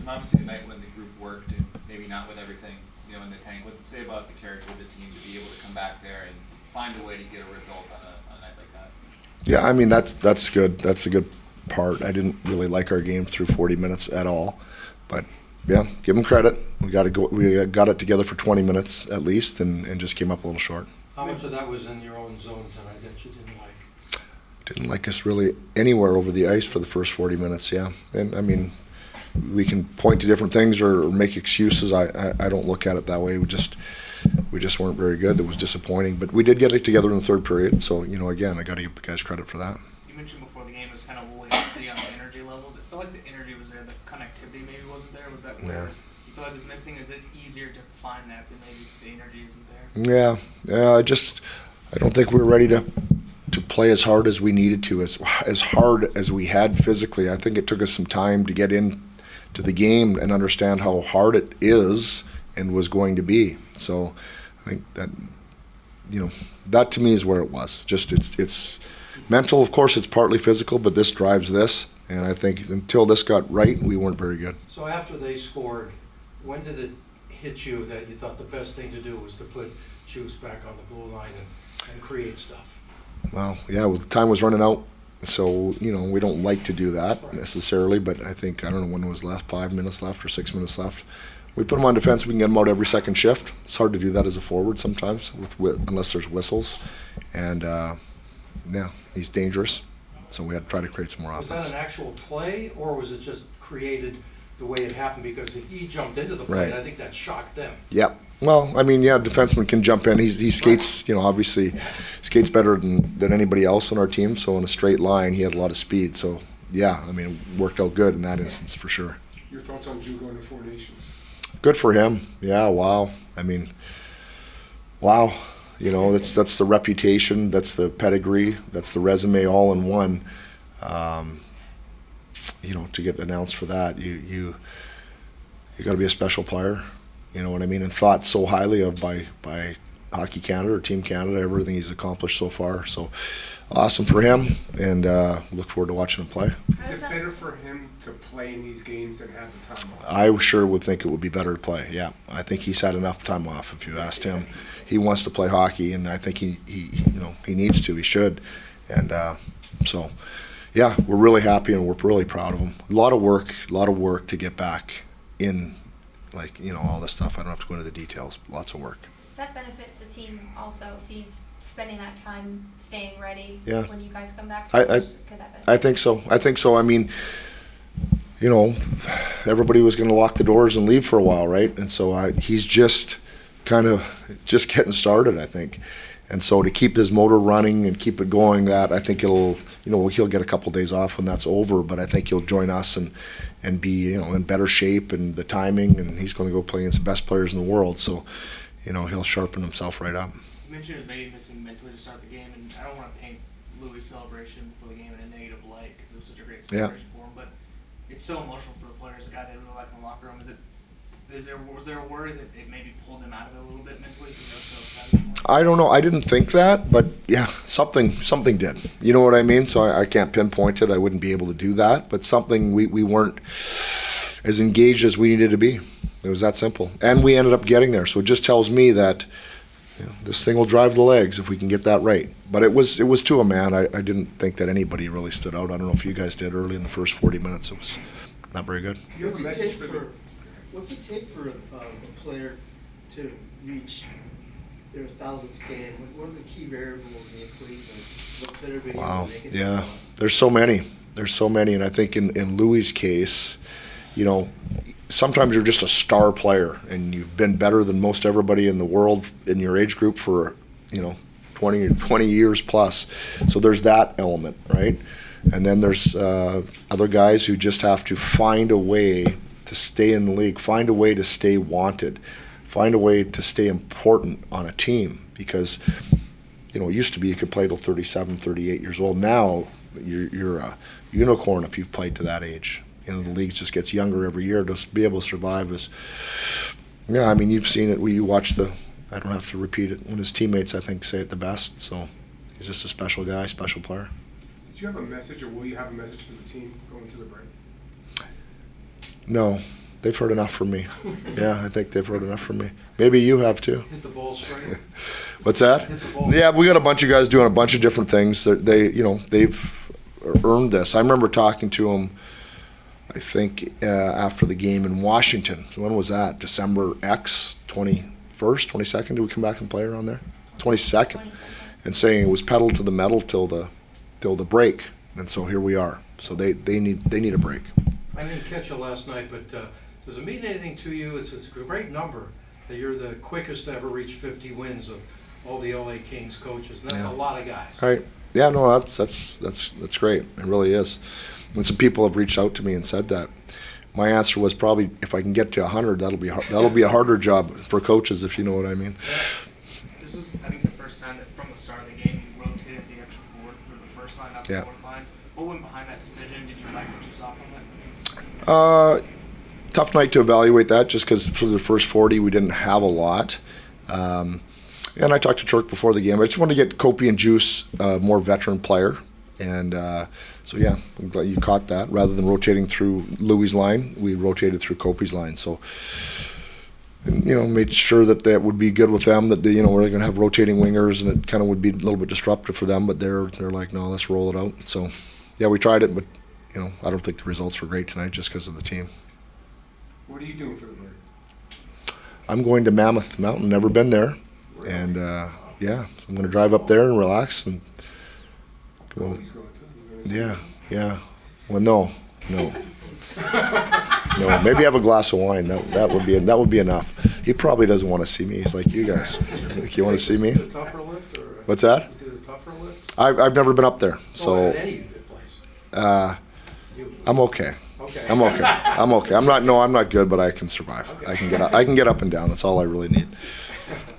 obviously a night when the group worked and maybe not with everything, in the tank. What's it say about the character of the team to be able to come back there and find a way to get a result on a night like that? Yeah, I mean, that's good. That's a good part. I didn't really like our game through 40 minutes at all, but yeah, give them credit. We got it together for 20 minutes at least, and just came up a little short. How much of that was in your own zone tonight that you didn't like? Didn't like us really anywhere over the ice for the first 40 minutes. Yeah, and I mean, we can point to different things or make excuses. I don't look at it that way. We just weren't very good. It was disappointing, but we did get it together in the third period. So again, I got to give the guys credit for that. You mentioned before the game was kind of wait to see on the energy levels. It felt like the energy was there, the connectivity maybe wasn't there. Was that where you feel like it was missing? Is it easier to find that than maybe the energy isn't there? Yeah. I don't think we were ready to play as hard as we needed to, as hard as we had physically. I think it took us some time to get into the game and understand how hard it is and was going to be. So I think that that to me is where it was. Just it's mental, of course. It's partly physical, but this drives this. And I think until this got right, we weren't very good. So after they scored, when did it hit you that you thought the best thing to do was to put Juice back on the blue line and create stuff? Well, yeah, the time was running out. So, we don't like to do that necessarily, but I think, I don't know when it was left, 5 minutes left or 6 minutes left. We put him on defense, we can get him out every second shift. It's hard to do that as a forward sometimes, unless there's whistles. And, yeah, he's dangerous. So we had to try to create some more offense. Was that an actual play, or was it just created the way it happened because he jumped into the play, right. And I think that shocked them? Yep. Well, I mean, yeah, defenseman can jump in. He skates, obviously skates better than anybody else on our team. So in a straight line, he had a lot of speed. So, yeah, I mean, it worked out good in that instance for sure. Your thoughts on Drew going to Four Nations? Good for him. Yeah, wow. I mean, wow. That's the reputation, that's the pedigree, that's the resume all in one. To get announced for that, you got to be a special player. You know what I mean? And thought so highly of by Hockey Canada or Team Canada, everything he's accomplished so far. So awesome for him, and look forward to watching him play. Is it better for him to play in these games than have the time off? I sure would think it would be better to play. Yeah, I think he's had enough time off. If you asked him, he wants to play hockey, and I think he needs to. He should, and so yeah, we're really happy and we're really proud of him. A lot of work to get back in. All this stuff. I don't have to go into the details. Lots of work. Does that benefit the team also if he's spending that time staying ready when you guys come back? I think so. I mean, everybody was going to lock the doors and leave for a while, right? And so he's just kind of just getting started, I think. And so to keep his motor running and keep it going, that I think he'll get a couple days off when that's over. But I think he'll join us and be in better shape and the timing, and he's going to go play against the best players in the world. So he'll sharpen himself right up. You mentioned he was maybe missing mentally to start the game, and I don't want to paint Louis' celebration for the game in a negative light because it was such a great celebration for him. But it's so emotional for the players, a guy they really like in the locker room. Was there a worry that it maybe pulled them out of it a little bit mentally because they were so excited? I don't know. I didn't think that, but yeah, something did. You know what I mean? So I can't pinpoint it. I wouldn't be able to do that, but something we weren't as engaged as we needed to be. It was that simple, and we ended up getting there. So it just tells me that this thing will drive the legs if we can get that right. But it was to a man. I didn't think that anybody really stood out. I don't know if you guys did early in the first 40 minutes. It was not very good. What's it take for a player to reach their 1,000th game? What are the key variables in the equation? Wow, yeah. There's so many, and I think in Louis' case, sometimes you're just a star player, and you've been better than most everybody in the world in your age group for 20 years plus. So there's that element, right? And then there's other guys who just have to find a way to stay in the league, find a way to stay wanted, find a way to stay important on a team. Because, it used to be you could play till 37, 38 years old. Now you're a unicorn if you've played to that age. The league just gets younger every year. To be able to survive is, yeah, I mean, you've seen it. You watch I don't have to repeat it, when his teammates, I think, say it the best. So he's just a special guy, special player. Do you have a message, or will you have a message for the team going to the break? No, they've heard enough from me. Yeah, I think they've heard enough from me. Maybe you have too. Hit the ball straight. What's that? Hit the ball. Yeah, we got a bunch of guys doing a bunch of different things. They've earned this. I remember talking to them, I think, after the game in Washington. So when was that? December 21st, 22nd? Did we come back and play around there? 22nd. 22nd. And saying it was pedal to the metal till the break. And so here we are. So they need a break. I didn't catch it last night, but does it mean anything to you? It's a great number that you're the quickest to ever reach 50 wins of all the LA Kings coaches. And that's Yeah. a lot of guys. All right. Yeah, no, that's great. It really is. And some people have reached out to me and said that. My answer was probably if I can get to 100, that'll be a harder job for coaches, if you know what I mean. This was, I think, the first time that from the start of the game you rotated the extra forward through the first line, not the Yeah. fourth line. What went behind that decision? Did you like what you saw from it? Tough night to evaluate that just because for the first 40 we didn't have a lot. And I talked to Turk before the game. I just wanted to get Kopi and Juice a more veteran player. And so, yeah, I'm glad you caught that. Rather than rotating through Louis' line, we rotated through Kopi's line. So, and, made sure that would be good with them, that, we're going to have rotating wingers, and it kind of would be a little bit disruptive for them. But they're like, no, let's roll it out. So, yeah, we tried it, but, I don't think the results were great tonight just because of the team. What are you doing for the break? I'm going to Mammoth Mountain, never been there. And, yeah, so I'm going to drive up there and relax and go. He's going to. You're gonna see Yeah. Well, no. No, maybe have a glass of wine. That would be enough. He probably doesn't want to see me. He's like, you guys. Like, you want to see me? Do the tougher lift? Or, What's that? Do the tougher lift? I've never been up there, so at any good place. I'm okay. Okay. I'm okay. I'm not good, but I can survive. Okay. I can get up and down. That's all I really need.